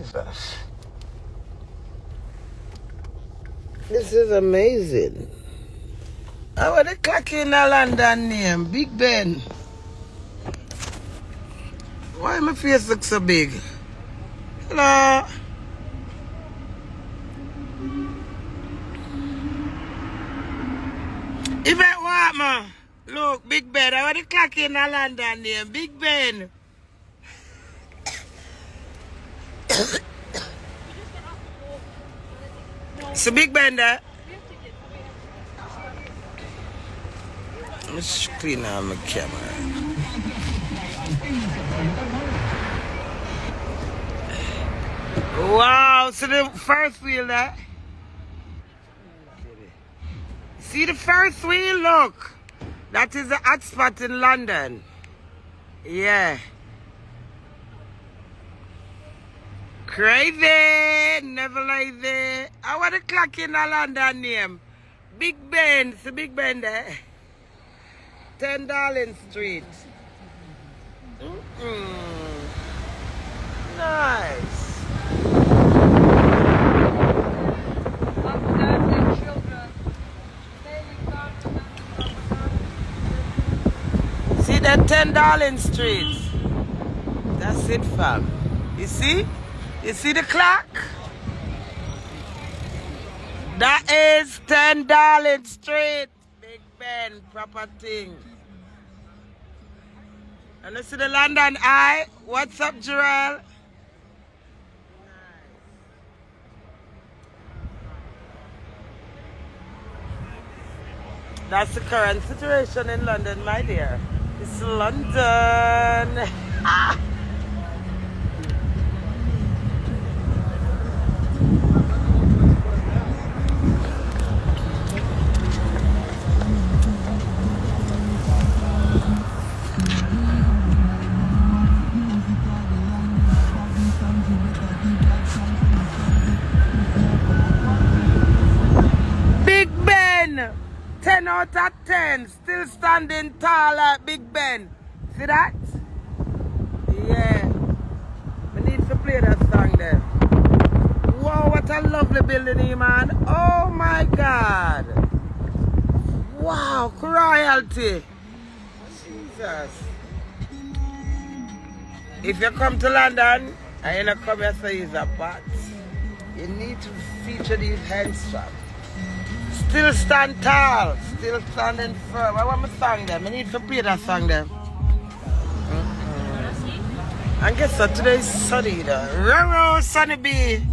Jesus. This is amazing. How are they clocking in a London name? Big Ben. Why my face look so big? Hello. Even what, man? Look, Big Ben. How are they clocking in a London name? Big Ben. So Big Ben there. Let's clean out my camera. Wow, so the first wheel there. See the first wheel, look. That is the hot spot in London. Yeah. Crazy, never like that. I want to clock in a London name. Big Ben, it's a Big Ben there. 10 Darling Street. Nice. See that 10 Darling Street? That's it, fam. You see? You see the clock? That is 10 Darling Street. Big Ben, proper thing. And you see the London Eye? What's up, Jarrell? That's the current situation in London, my dear. It's London. Big Ben, 10 out of 10, still standing tall like Big Ben. See that? Yeah. We need to play that song there. Wow, what a lovely building here, man. Oh my God. Wow, royalty. Jesus. If you come to London and you don't come here so it's a part, you need to feature these hand straps. Still stand tall, still standing firm. I want my song there. I need to play that song there. And guess what? Today is sunny though. Roro, sunny bee.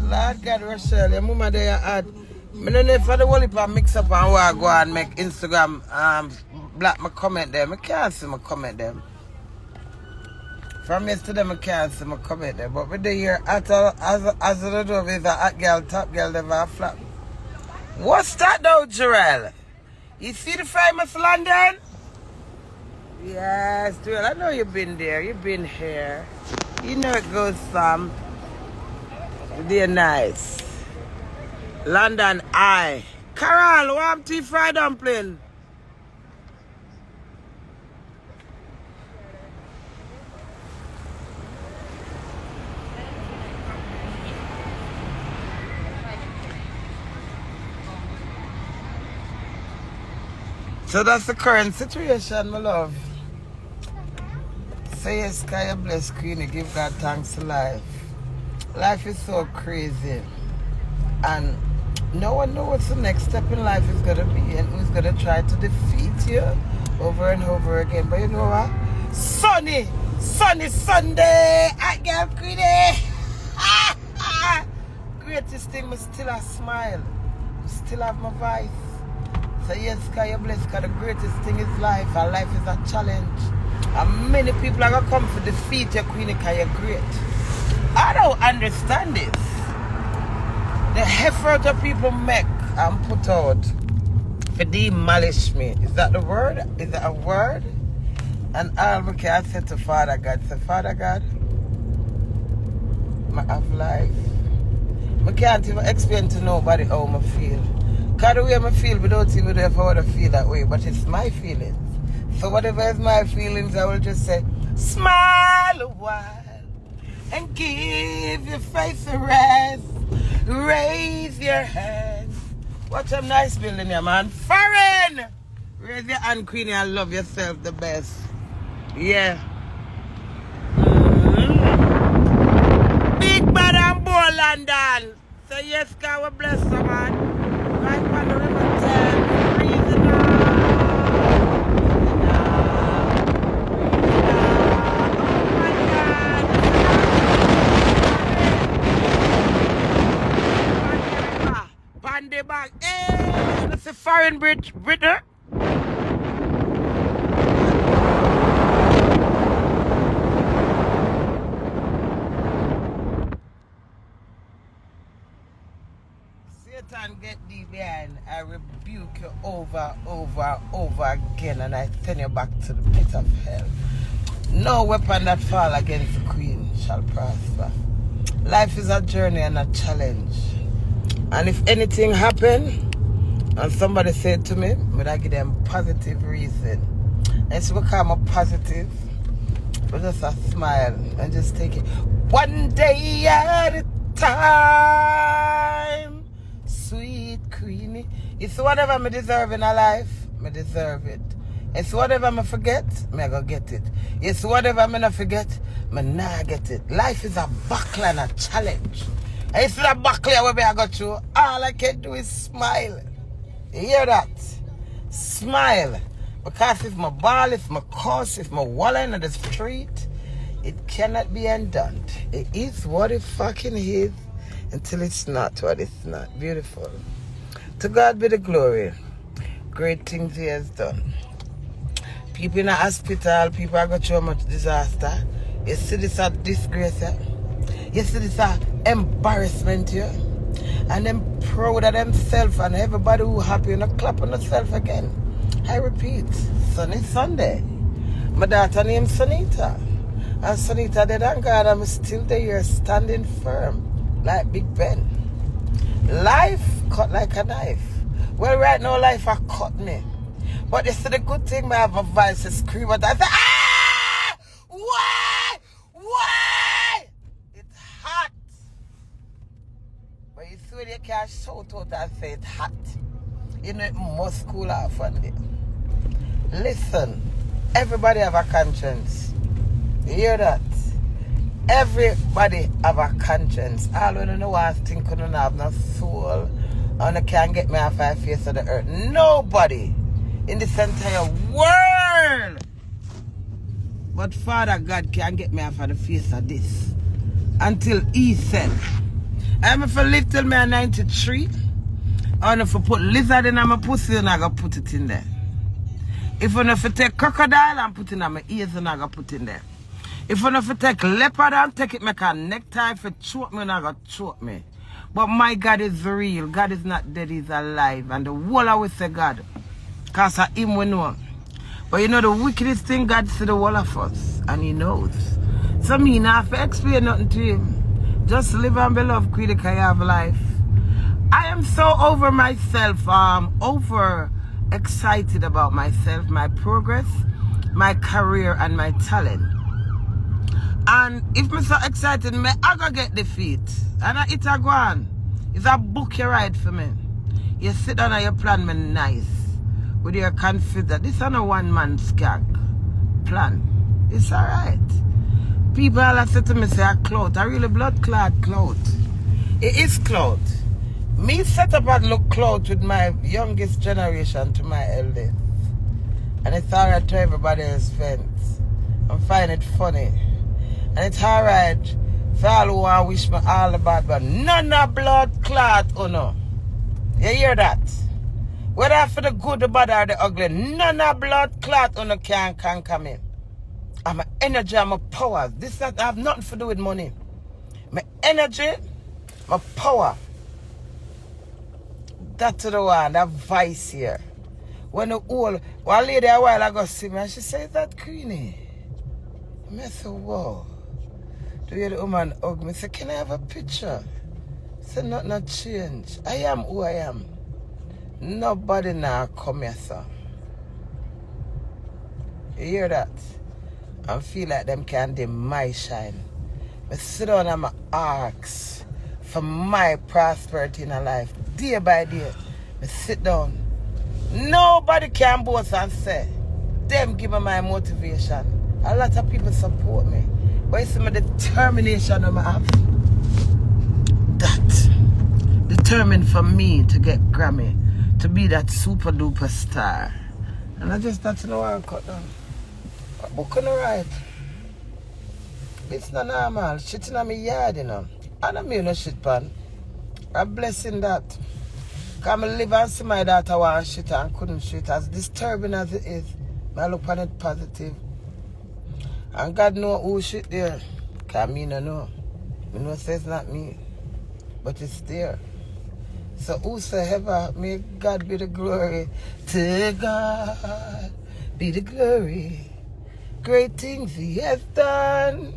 Lord God, Rochelle, your mama there had. I don't know if I the whole heap mix up and I go and make Instagram black my comment there. I can't see my comment there. From yesterday I can't see my comment there. But with the year as I don't know if it's a hot girl, top girl, never a flap. What's that though, Jarrell? You see the famous London? Yes, Jarrell, I know you've been there. You've been here. You know it goes some. They're nice. London Eye. Carol, warm tea fried dumpling. So that's the current situation, my love. Say yes, Kaya bless Queenie, give God thanks to life. Life is so crazy. And no one knows what the next step in life is going to be and who's going to try to defeat you over and over again. But you know what? Sunny Sunday, I get Queenie. Greatest thing, I still a smile. I still have my voice. So yes, God, you're blessed, because the greatest thing is life, and life is a challenge. And many people are going to come to defeat your Queenie because you're great. I don't understand this. The effort that people make and put out for demolish me. Is that the word? Is that a word? And all I said to Father God, say, Father God, I have life. I can't even explain to nobody how I feel. Because the way I feel without even know if I want to feel that way, but it's my feelings. So whatever is my feelings, I will just say, smile a while, and give your face a rest. Raise your hands. Watch a nice building here, man. Foreign! Raise your hand, Queenie, and love yourself the best. Yeah. Big bad and bold London. So yes, God will bless you, man. Right on the river Thames. Breathing out. Bandy bag. Hey, that's a foreign bridge, Britain. Satan, get thee behind. I rebuke you over again, and I send you back to the pit of hell. No weapon that fall against the Queen shall prosper. Life is a journey and a challenge. And if anything happen, and somebody said to me, I give them positive reason. And so because I'm positive, but just a smile and just take it one day at a time. Sweet Queenie. It's whatever I deserve in a life, I deserve it. It's whatever I forget, I go get it. It's whatever I not forget, I not get it. Life is a battle and a challenge. And it's not a battle where I got through. All I can do is smile. You hear that? Smile. Because if my ball, if my curse, if my wallet in the street, it cannot be undone. It is what it fucking is until it's not what it's not. Beautiful. To God be the glory. Great things he has done. People in the hospital, people have got through much disaster. You see this a disgrace here. You see this a embarrassment here. And them proud of themselves and everybody who happy and clap on themselves again. I repeat, Sunny Sunday. My daughter named Sonita. And Sonita did and God, I'm still there standing firm like Big Ben. Life cut like a knife. Well, right now life has cut me. But this is the good thing, I have a voice to scream at. I say, ah! Why? Why? It's hot. But you see when you can't shout out and say it's hot. You know it must cool off one day. Listen, everybody have a conscience. You hear that? Everybody have a conscience. All when you know I think you don't have no soul and you can't get me off the face of the earth. Nobody in this entire world but Father God can get me off of the face of this until he said. I'm if I live till me at 93, and if I put lizard in my pussy and I go put it in there. If I take crocodile and put it in my ears and I go put it in there. If I take leopard and take it make a necktie for choke me and I go choke me. But my God is real. God is not dead, he's alive. And the whole of we say God. Because of him we know. But you know the wickedest thing, God see the whole of us. And he knows. So me not have to explain nothing to him. Just live and be loved, Queenie, because you have life. I am so over myself, over excited about myself, my progress, my career, and my talent. And if I'm so excited, I go get defeat. And it a go on. It's a book you write for me. You sit down and you plan me nice. With your confidence. This is not a one-man skag plan. It's alright. People all say to me, say a clout. A really blood clot clout. It is clout. Me set up and look clout with my youngest generation to my eldest. And it's alright to everybody else's friends. I find it funny. And it's alright for all who want to wish me all the bad, but none of blood clot, oh no. You hear that? Whether for the good, the bad, or the ugly, none of blood clot, oh no, can conquer me. And my energy and my power, this that have nothing to do with money. My energy, my power. That's the one, that vice here. When the old, one lady a while ago see me, and she said, that Queenie? I said, whoa. Do you hear the woman hug me? I said, can I have a picture? I said, nothing change. I am who I am. Nobody now come here, sir. You hear that? I feel like them can dim my shine. I sit down and I ask for my prosperity in life. Day by day, I sit down. Nobody can boast and say, them give me my motivation. A lot of people support me. But it's my determination I have. That determined for me to get Grammy, to be that super duper star. And I just that's no one cut down. But couldn't write. It's not normal. Shit in my yard, you know. I don't mean no shit pan. I'm blessing that. Because I live and see my daughter want shit and couldn't shit. As disturbing as it is, I look on it positive. And God know who shit there. Because me no know. Me know say it's not me. But it's there. So whosoever, may God be the glory. To God be the glory. Great things he has done.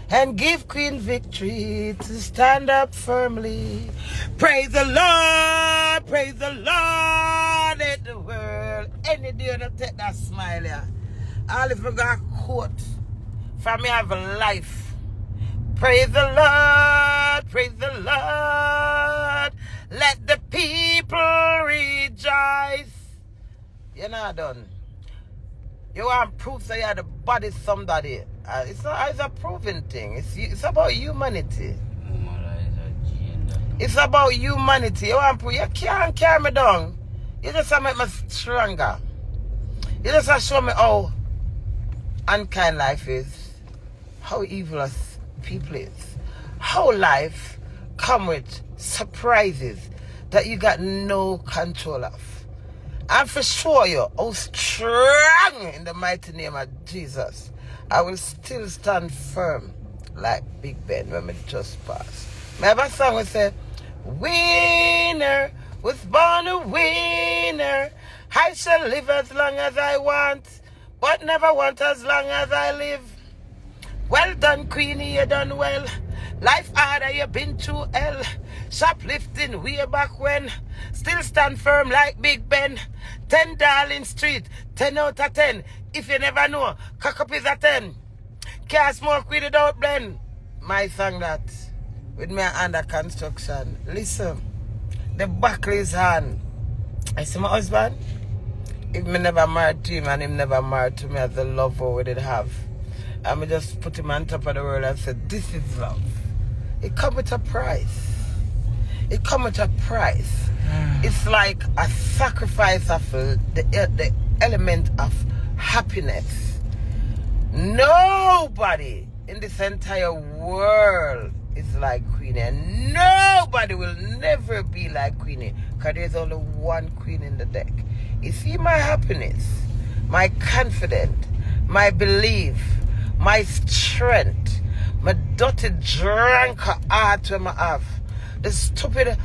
And give Queen victory to stand up firmly. Praise the Lord, praise the Lord in the world. Any day to take that smile here. All if I got a quote from me have a life. Praise the Lord, praise the Lord. Let the people rejoice. You're not done. You want proof that you are the body somebody. It's a proving thing. It's about humanity. It's about humanity. You want proof. You can't carry me down. You just make me stronger. You just show me how unkind life is. How evil us people is. How life come with surprises that you got no control of. And for sure you, how strong in the mighty name of Jesus, I will still stand firm like Big Ben when we just pass. My other song will say, winner, was born a winner. I shall live as long as I want, but never want as long as I live. Well done, Queenie, you done well. Life harder, you been through hell. Shoplifting way back when. Still stand firm like Big Ben. 10 Darling Street, 10 out of 10. If you never know, cock up is a 10. Can't smoke weed without blend. My song that, with me under construction. Listen, the buckle is on. I see my husband. If me never married to him and him never married to me as the lover we did have, I me just put him on top of the world and said, this is love. It comes with a price. It comes with a price. It's like a sacrifice of the element of happiness. Nobody in this entire world is like Queenie. And nobody will never be like Queenie. Because there's only one Queen in the deck. You see my happiness, my confidence, my belief, my strength, my dirty drunk heart when I have. The stupid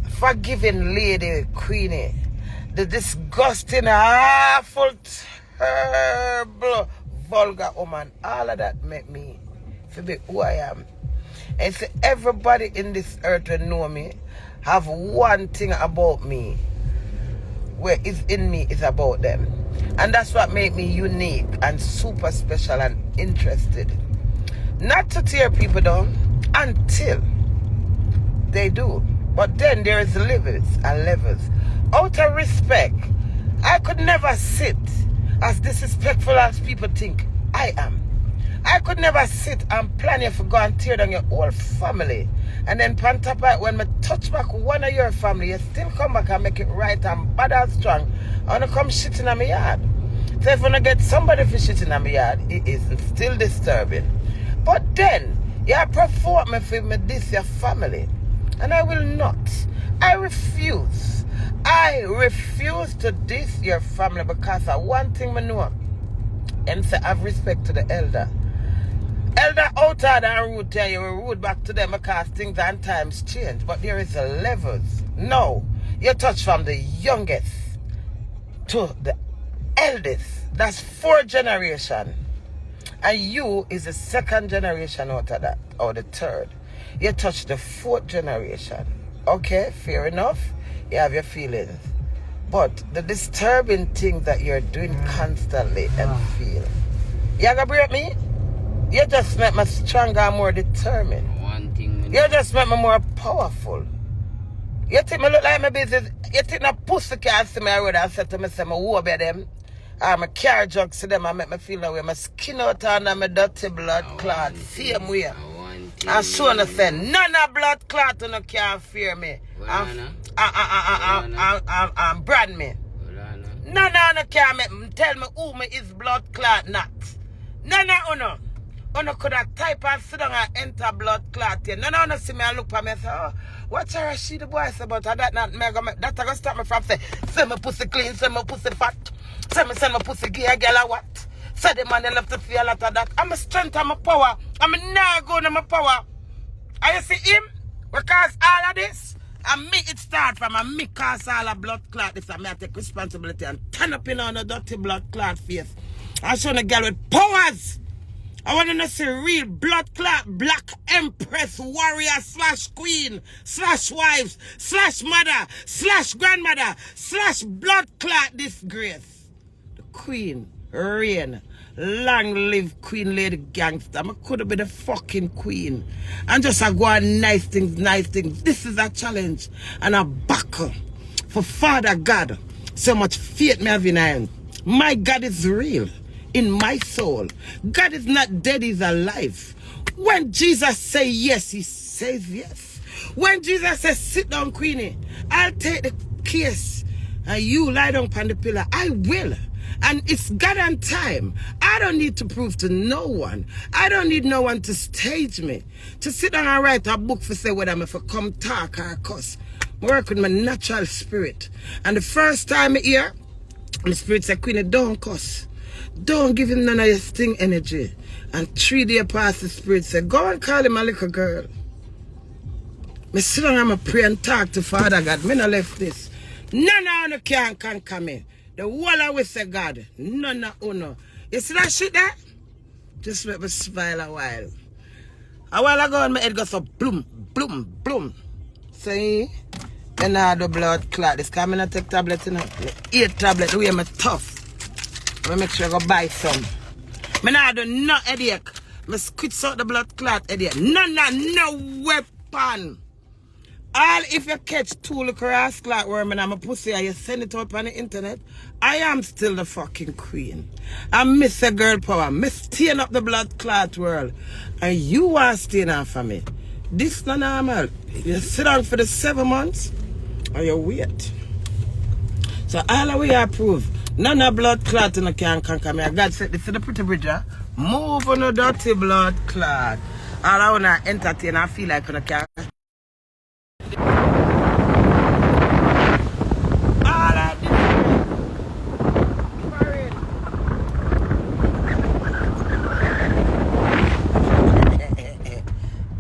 forgiving lady Queenie, the disgusting, awful, terrible, vulgar woman, all of that make me to be who I am. And so everybody in this earth will know me, have one thing about me, where is in me is about them. And that's what made me unique and super special and interested. Not to tear people down until they do. But then there is levels and levels. Out of respect, I could never sit as disrespectful as people think I am. I could never sit and plan you for go and tear down your whole family. And then pan top right, when I touch back one of your family, you still come back and make it right and bad and strong. I want to come shitting on my yard. So if I want to get somebody for shitting on my yard, it is still disturbing. But then, you perform me for me this your family. And I will not. I refuse. I refuse to diss your family because of one thing I know. And say have respect to the elder. Elder outside and rude tell you will rude back to them because things and times change. But there is a levels. No. You touch from the youngest to the eldest. That's 4 generations. And you is the 2nd generation out of that. Or the 3rd. You touch the 4th generation. Okay, fair enough. You have your feelings. But the disturbing thing that you're doing constantly and feel. You gonna break me? You just make me stronger and more determined. One thing. You just make me more powerful. You think me look like my business? You think a pussy can't see me already and say to me, say me over them? Or me carry drugs to them and make me feel that way. My skin out and my dirty blood clot. Same way. And so I say, none of blood clot can't fear me. And brand me. None of them can tell me who me is blood clot not. None of them. Uno could have type and sit down and enter blood clot here. None of them see me and look at me and say, oh, what's her she the boy say about her? That not mega. That's going to stop me from saying, say my pussy clean, say my pussy fat. Say me send my pussy gay girl or what? Say the man they love to feel a lot of that. I'm a strength and my power. I'm not going to my power. And you see him? Because all of this, and me it start from, and me cause all the blood clot. This and me I take responsibility and turn up in on a dirty blood clot face. I show a girl with powers. I want to see real blood clot, black empress, warrior, / queen, / wives, / mother, / grandmother, / blood clot disgrace. The queen, reign. Long live Queen Lady Gangster. I could have been the fucking queen. And just I go on nice things, nice things. This is a challenge. And a buckle for Father God. So much faith me have in him. My God is real. In my soul. God is not dead, he's alive. When Jesus says yes, he says yes. When Jesus says sit down, Queenie, I'll take the case and you lie down on the pillar. I will. And it's God and time. I don't need to prove to no one. I don't need no one to stage me. To sit down and write a book for say whether I'm for come talk or cuss. I work with my natural spirit. And the first time I hear, the spirit said, Queenie, don't cuss. Don't give him none of your sting energy. And 3 days past, the spirit said, go and call him a little girl. Me sit down and pray and talk to Father God. Me no left this. None of you can conquer me. The whole of we say God. None of you. You see that shit there? Just make me smile a while. A while ago, my head goes so bloom, bloom, bloom. See? And I do blood clot. This time I not take tablet, you know. 8 tablets, the way I'm tough. I make sure I go buy some. I not do no headache. I squeeze out the blood clot headache. No weapon. All if you catch 2 little ass clot worm and I'm a pussy and you send it up on the internet, I am still the fucking queen. I miss a girl power. Me stain up the blood clot world. And you want to stain off for me. This not normal. You sit down for the 7 months and you wait. So all the way I prove. None of blood clot can conquer me. God said, this is the pretty bridge. Move on the dirty blood clot. All I want to entertain, I feel like I can't. All I did.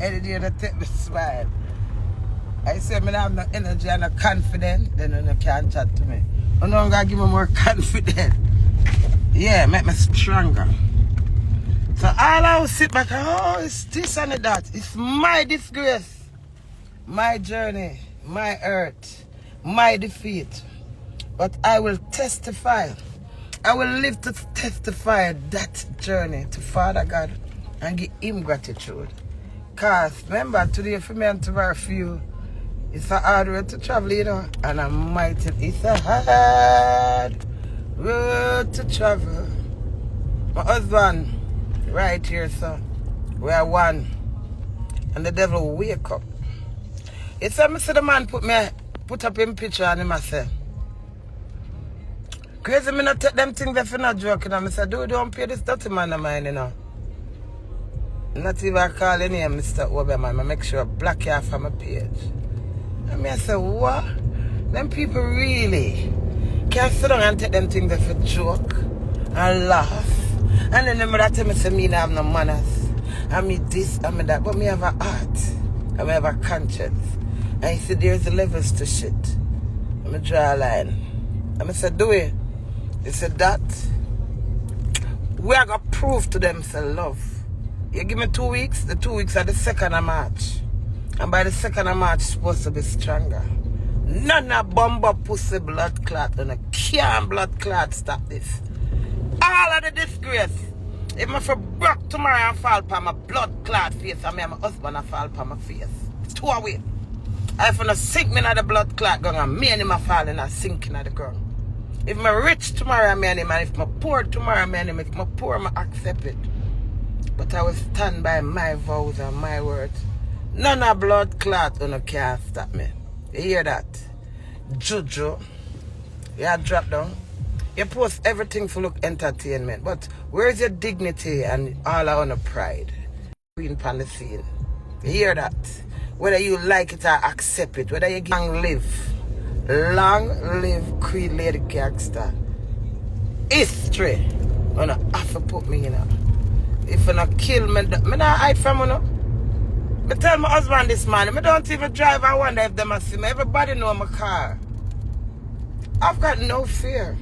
Any day that take me smile. I say, I have no energy and no confidence, then you can't chat to me. I'm not going to give me more confidence. Yeah, make me stronger. So all I will sit back and, oh, it's this and that. It's my disgrace, my journey, my hurt, my defeat. But I will testify. I will live to testify that journey to Father God and give him gratitude. Because remember, today for me and tomorrow for you, it's a hard road to travel, you know, and I'm mighty. It's a hard road to travel. My husband, right here, sir, we are one. And the devil wake up. It's a Mr. The man put up in picture and him I say, crazy me not take them things that for not joking. And I say, don't pay this dirty man of mine, you know. Not even call any name Mr. Oberman. I make sure I block you off from my page. And I say, what? Them people really can't sit down and take them things that for joke and laugh. And then them that tell me say me not have no manners. I me this, I me that. But me have a heart. I me have a conscience. And you see there's levels to shit. I me draw a line. I say, do it. He said that. We are going to prove to them say love. You give me 2 weeks, the 2 weeks are the 2nd of March. And by the 2nd of March, it's supposed to be stronger. None of bumper pussy blood clot. And a can blood clot stop this. All of the disgrace. If I for broke tomorrow and fall upon my blood clot face, and me and my husband and fall upon my face. Two away. If I not sink me in the blood clot ground, and me and him are falling and sinking at the ground. If I'm rich tomorrow, me and him, and if I'm poor tomorrow, me and him, if I'm poor, I accept it. But I will stand by my vows and my words. None of blood clot can stop me. You hear that? Juju. You drop down. You post everything for look entertainment. But where's your dignity and all our pride? Queen on the scene. You hear that? Whether you like it or accept it. Whether you long live. Long live Queen Lady Gangster. History. You have to put me in it. If you not kill me, I not hide from you. I tell my husband this morning, I don't even drive. I wonder if they must see me. Everybody know my car. I've got no fear.